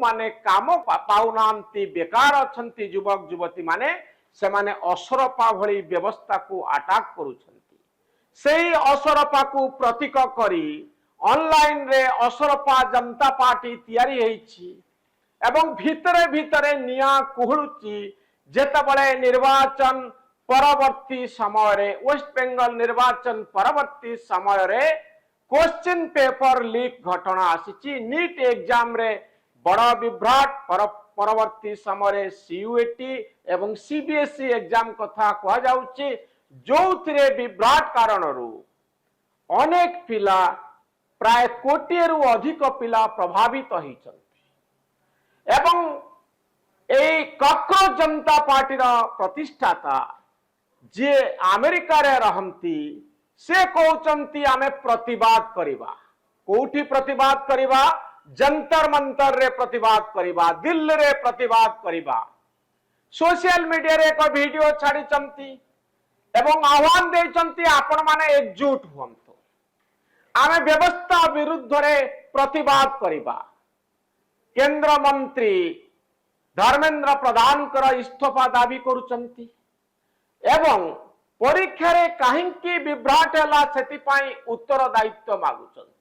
माने काम पाउनांती बेकार अछंती युवक युवती माने से माने असरपा भली व्यवस्था को अटैक करूछंती सेही असरपा को प्रतीक करी ऑनलाइन रे असरपा जनता पार्टी तैयारी हेछि एवं भितरे भितरे निया कुहुळुची जेतबळे निर्वाचन परवर्ती समय रे वेस्ट बेंगल निर्वाचन परवर्ती समय रे क्वेश्चन पेपर लीक घटना आसी नीट एग्जाम रे बड़ विभ्राट परवर्ती समय सीयूएटी एवं सीबीएसई एग्जाम कथा कह जाउची जोथिरे विभ्राट कारणरू अनेक पिला प्राय कोटिएरु अधिक पिला प्रभावित होइछन्ति एवं एई कॉकरोच जनता पार्टी रा प्रतिष्ठाता जे अमेरिका रे रहंती से कहउचंती आमे प्रतिवाद करिबा कोठी प्रतिवाद करिबा जंतर मंतर रे प्रतिवाद करिबा दिल्ली रे प्रतिवाद करिबा सोशल मीडिया रे एक वीडियो छाड़ी चंती एवं आह्वान देचंती आपण माने एकजुट हुंतु आमे व्यवस्था विरुद्ध रे प्रतिवाद करिबा केंद्र मंत्री धर्मेंद्र प्रधान कर इस्तीफा दाबी करूचंती एवं परीक्षा रे काहेकि विभ्राट हला सेति उत्तर दायित्व मागुचंती।